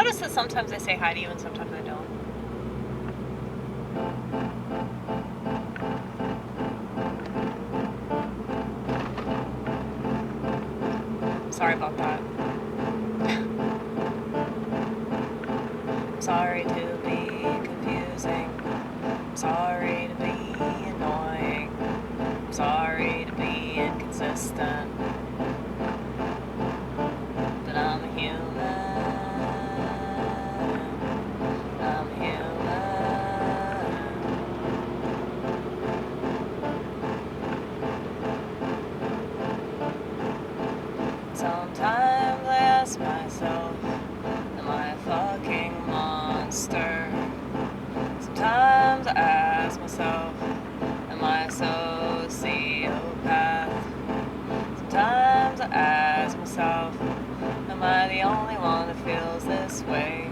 notice that sometimes I say hi to you and sometimes I don't? Sorry about that. I'm sorry to be confusing. I'm sorry to be annoying. I'm sorry to be inconsistent. But I'm a human. I'm a human. Sometimes I ask myself, am I a fucking monster? Sometimes I ask myself, am I a sociopath? Sometimes I ask myself, am I the only one that feels this way?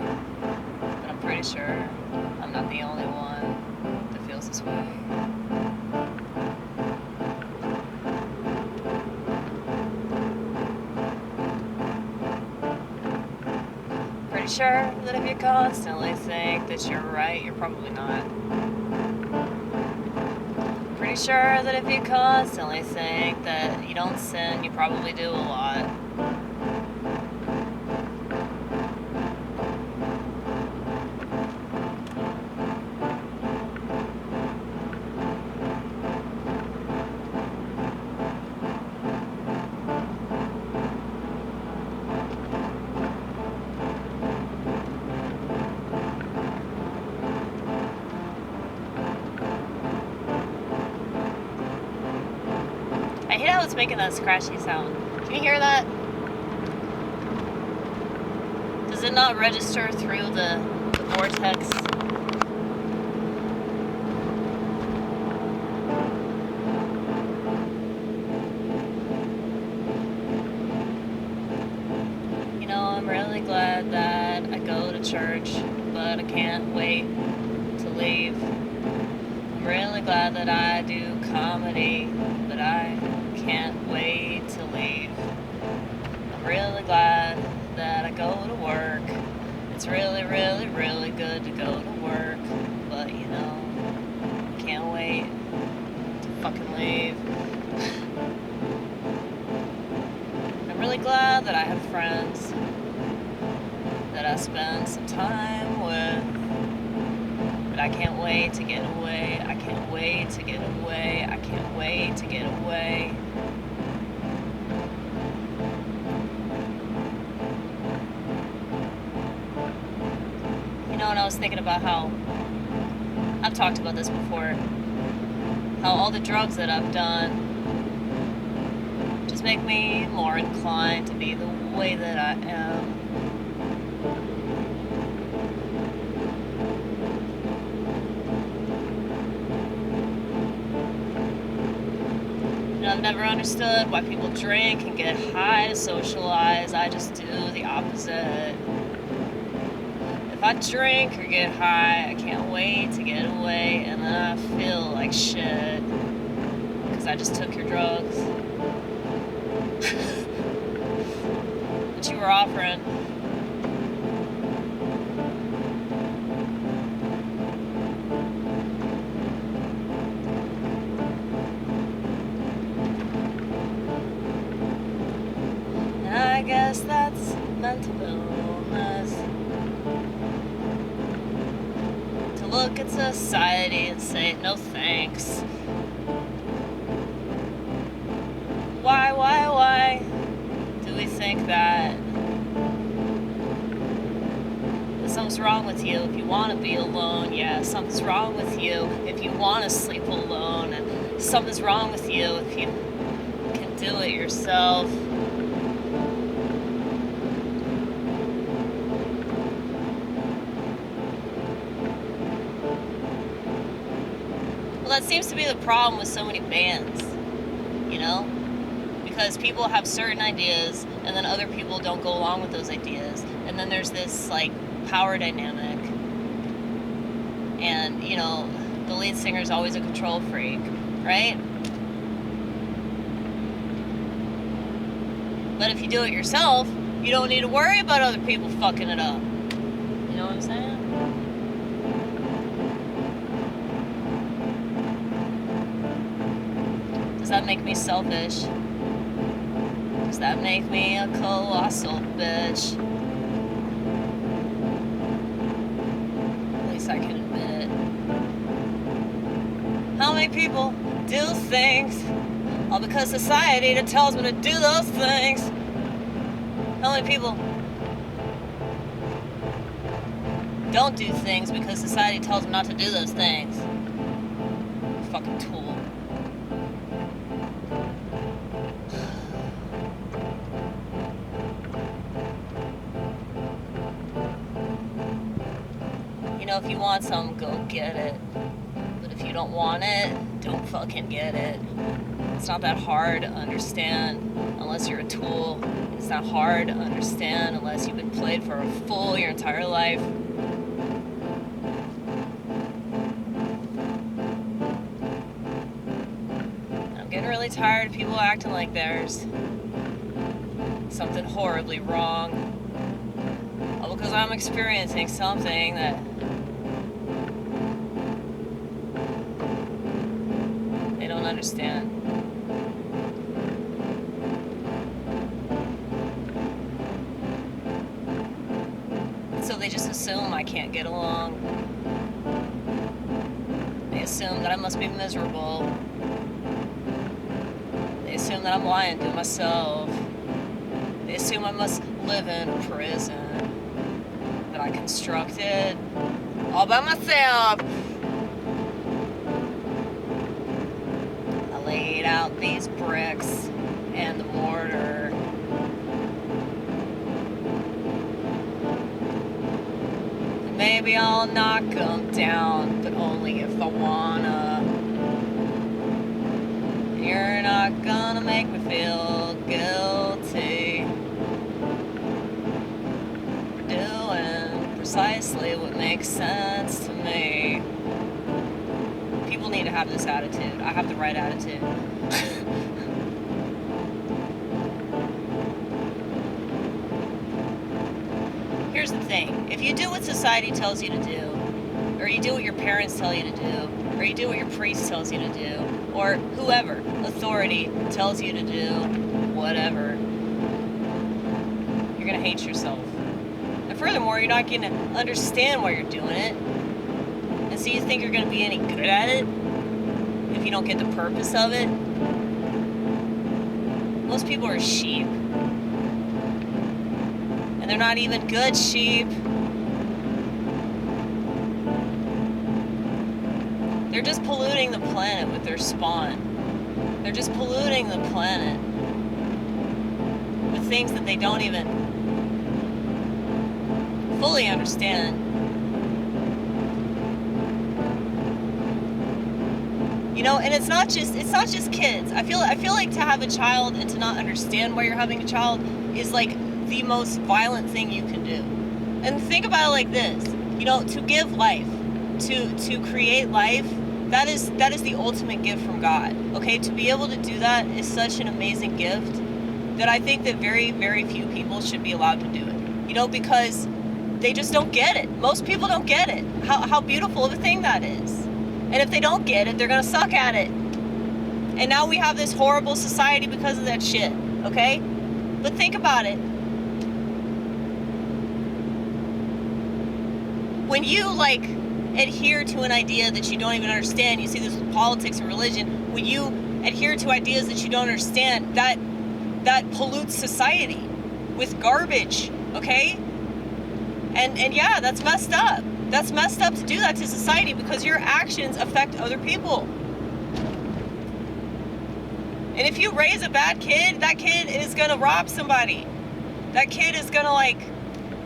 But I'm pretty sure I'm not the only one that feels this way. Pretty sure that if you constantly think that you're right, you're probably not. Pretty sure that if you constantly think that you don't sin, you probably do a lot. I hate how it's making that scratchy sound. Can you hear that? Does it not register through the vortex? You know, I'm really glad that I go to church, but I can't wait to leave. I'm really glad that I do comedy, but I can't wait to leave. I'm really glad that I go to work. It's really, really, really good to go to work, but you know, I can't wait to fucking leave. I'm really glad that I have friends that I spend some time with, but I can't wait to get away. I can't wait to get away. I can't wait to get away. You know, and I was thinking about how, I've talked about this before, how all the drugs that I've done just make me more inclined to be the way that I am. I've never understood why people drink and get high to socialize. I just do the opposite. If I drink or get high, I can't wait to get away, and then I feel like shit because I just took your drugs that you were offering. I guess that's mental illness. To look at society and say no thanks. Why do we think that something's wrong with you if you want to be alone? Yeah, something's wrong with you if you want to sleep alone, and something's wrong with you if you can do it yourself. Well, that seems to be the problem with so many bands, you know? Because people have certain ideas, and then other people don't go along with those ideas. And then there's this, like, power dynamic. And, you know, the lead singer is always a control freak, right? But if you do it yourself, you don't need to worry about other people fucking it up. You know what I'm saying? Does that make me selfish? Does that make me a colossal bitch? At least I can admit it. How many people do things all because society that tells me to do those things? How many people don't do things because society tells them not to do those things? Fucking tool. You know, if you want something, go get it. But if you don't want it, don't fucking get it. It's not that hard to understand unless you're a tool. It's not hard to understand unless you've been played for a fool your entire life. I'm getting really tired of people acting like there's something horribly wrong. All because I'm experiencing something that they don't understand. So they just assume I can't get along. They assume that I must be miserable. They assume that I'm lying to myself. They assume I must live in a prison that I constructed all by myself. I laid out these bricks and the mortar. And maybe I'll knock them down, but only if I wanna. You're not gonna make me feel guilty for doing precisely what makes sense to me. People need to have this attitude. I have the right attitude. Here's the thing. If you do what society tells you to do, or you do what your parents tell you to do, or you do what your priest tells you to do, or whoever, authority, tells you to do whatever, you're going to hate yourself. And furthermore, you're not going to understand why you're doing it. And so you think you're going to be any good at it if you don't get the purpose of it. Most people are sheep. And they're not even good sheep. They're just polluting the planet with their spawn. They're just polluting the planet with things that they don't even fully understand. You know, and it's not just kids. I feel like to have a child and to not understand why you're having a child is like the most violent thing you can do. And think about it like this. You know, to give life, to create life, that is the ultimate gift from God. Okay, to be able to do that is such an amazing gift that I think that very, very few people should be allowed to do it. You know, because they just don't get it. Most people don't get it. How beautiful of a thing that is. And if they don't get it, they're gonna suck at it. And now we have this horrible society because of that shit. Okay? But think about it. When you adhere to an idea that you don't even understand, you see this with politics and religion, when you adhere to ideas that you don't understand, that pollutes society with garbage, okay? And yeah, that's messed up. That's messed up to do that to society because your actions affect other people. And if you raise a bad kid, that kid is gonna rob somebody. That kid is gonna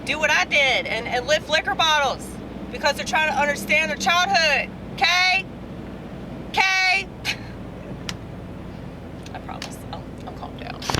do what I did and lift liquor bottles because they're trying to understand their childhood, okay?